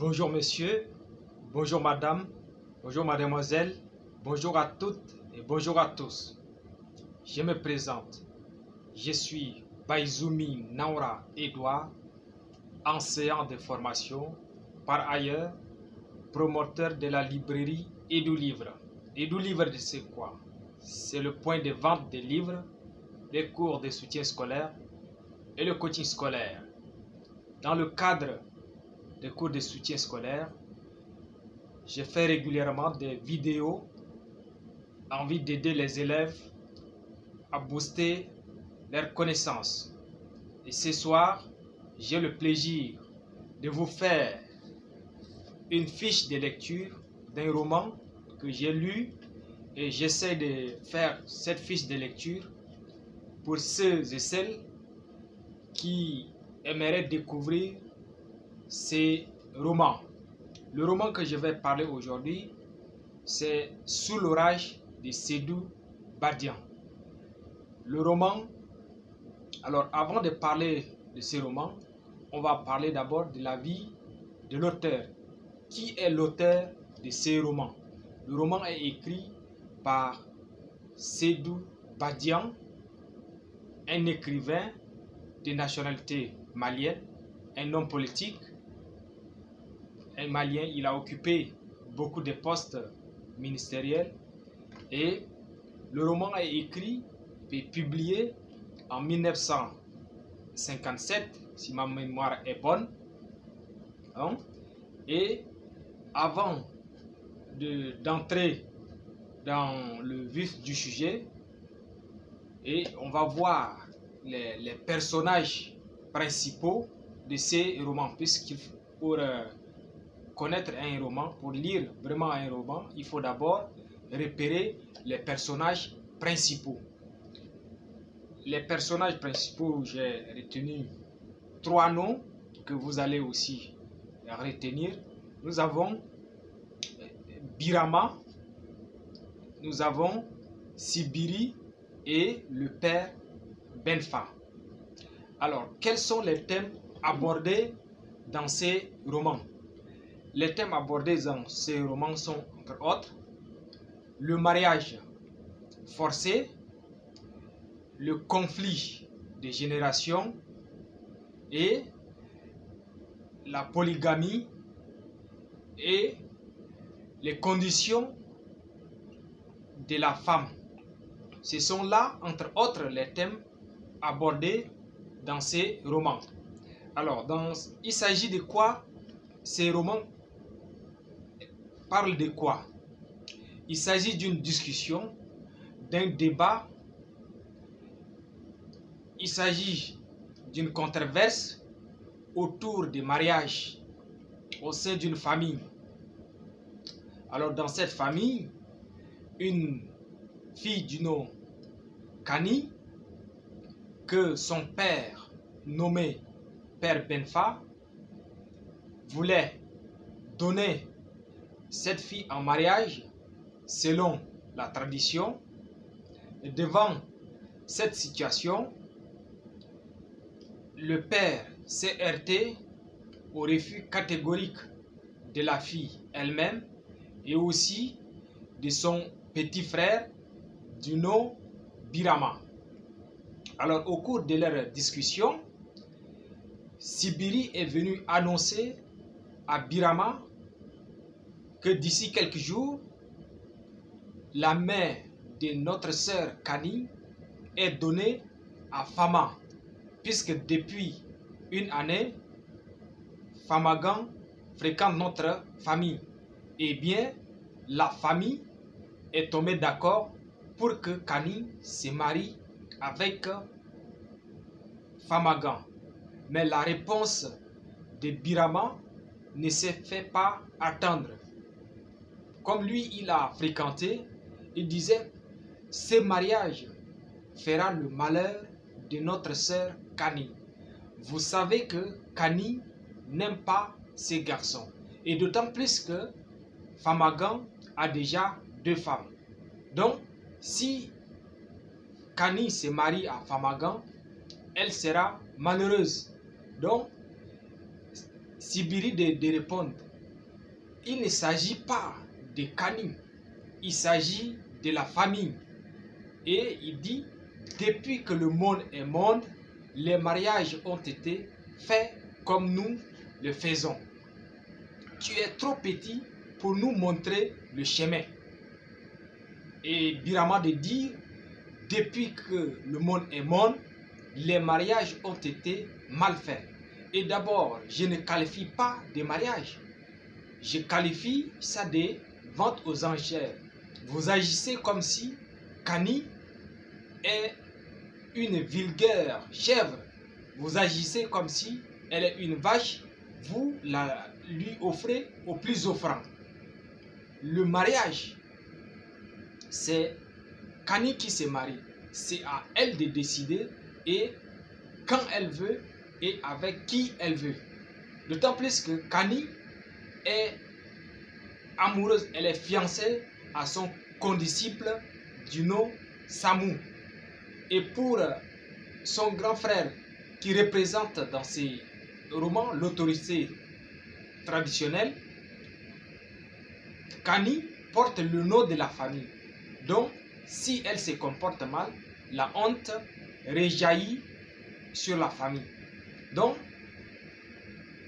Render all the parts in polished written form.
Bonjour monsieur, bonjour madame, bonjour mademoiselle, bonjour à toutes et bonjour à tous. Je me présente, je suis Baizoumi Naura Edouard, enseignant de formation, par ailleurs promoteur de la librairie Edou Livre. Edou Livre, c'est quoi? C'est le point de vente des livres, des cours de soutien scolaire et le coaching scolaire. Dans le cadre des cours de soutien scolaire, je fais régulièrement des vidéos en vue d'aider les élèves à booster leurs connaissances. Et ce soir, j'ai le plaisir de vous faire une fiche de lecture d'un roman que j'ai lu et j'essaie de faire cette fiche de lecture pour ceux et celles qui aimeraient découvrir ces romans. Le roman que je vais parler aujourd'hui, c'est Sous l'orage de Sédou Badian. Le roman, alors avant de parler de ce roman, on va parler d'abord de la vie de l'auteur. Qui est l'auteur de ces romans? Le roman est écrit par Sédou Badian, un écrivain de nationalité malienne, un homme politique, un Malien. Il a occupé beaucoup de postes ministériels et le roman est écrit et publié en 1957, si ma mémoire est bonne. Et avant d'entrer dans le vif du sujet, et on va voir les personnages principaux de ces romans, puisqu'il pour connaître un roman, pour lire vraiment un roman, il faut d'abord repérer les personnages principaux. Les personnages principaux, j'ai retenu 3 noms que vous allez aussi retenir. Nous avons Birama, nous avons Sibiri et le père Benfa. Alors, quels sont les thèmes abordés dans ces romans? Les thèmes abordés dans ces romans sont, entre autres, le mariage forcé, le conflit des générations et la polygamie et les conditions de la femme. Ce sont là, entre autres, les thèmes abordés dans ces romans. Alors, il s'agit de quoi? Ces romans parlent de quoi? Il s'agit d'une discussion, d'un débat. Il s'agit d'une controverse autour des mariages au sein d'une famille. Alors, dans cette famille, une fille du nom Kani, que son père, nommé Père Benfa, voulait donner cette fille en mariage selon la tradition. Et devant cette situation, le père s'est heurté au refus catégorique de la fille elle-même et aussi de son petit frère du nom Birama. Alors, au cours de leur discussion, Sibiri est venu annoncer à Birama que d'ici quelques jours, la main de notre sœur Kani est donnée à Fama, puisque depuis une année, Famagan fréquente notre famille. Eh bien, la famille est tombée d'accord pour que Kani se marie avec Famagan. Mais la réponse de Birama ne s'est fait pas attendre. Comme lui, il a fréquenté, il disait, ce mariage fera le malheur de notre sœur Kani. Vous savez que Kani n'aime pas ces garçons. Et d'autant plus que Famagan a déjà 2 femmes. Donc, si Kani se marie à Famagan, elle sera malheureuse. Donc, Sibiri de répondre il ne s'agit pas de Kani, il s'agit de la famille. Et il dit, depuis que le monde est monde, les mariages ont été faits comme nous le faisons. Tu es trop petit pour nous montrer le chemin. Et Birama de dire, depuis que le monde est monde, les mariages ont été mal faits. Et d'abord, je ne qualifie pas de mariage. Je qualifie ça de vente aux enchères. Vous agissez comme si Kani est une vulgaire chèvre. Vous agissez comme si elle est une vache. Vous lui offrez au plus offrant. Le mariage, c'est Kani qui se marie. C'est à elle de décider et quand elle veut et avec qui elle veut. D'autant plus que Kani est amoureuse, elle est fiancée à son condisciple du nom Samu. Et pour son grand frère qui représente dans ses romans l'autorité traditionnelle, Kani porte le nom de la famille. Donc, si elle se comporte mal, la honte rejaillit sur la famille. Donc,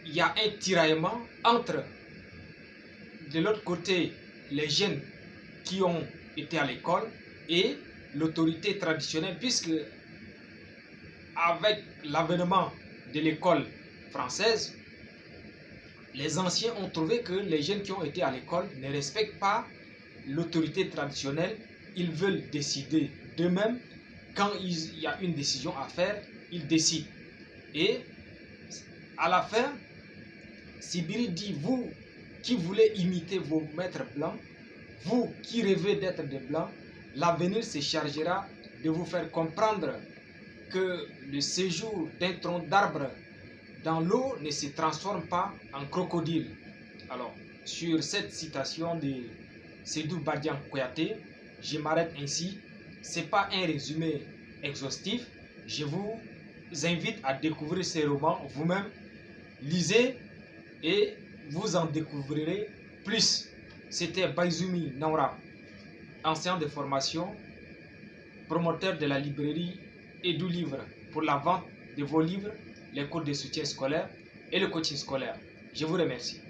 il y a un tiraillement entre, de l'autre côté, les jeunes qui ont été à l'école et l'autorité traditionnelle, puisque avec l'avènement de l'école française, les anciens ont trouvé que les jeunes qui ont été à l'école ne respectent pas l'autorité traditionnelle. Ils veulent décider d'eux-mêmes. Quand il y a une décision à faire, ils décident. Et à la fin, Sibiri dit, vous qui voulez imiter vos maîtres blancs, vous qui rêvez d'être des blancs, l'avenir se chargera de vous faire comprendre que le séjour d'un tronc d'arbre dans l'eau ne se transforme pas en crocodile. Alors, sur cette citation de Sédou Badian Kouyaté, je m'arrête ainsi. Ce n'est pas un résumé exhaustif. Je vous invite à découvrir ces romans vous-même. Lisez et vous en découvrirez plus. C'était Baizumi Naura, enseignant de formation, promoteur de la librairie Edu Livre pour la vente de vos livres, les cours de soutien scolaire et le coaching scolaire. Je vous remercie.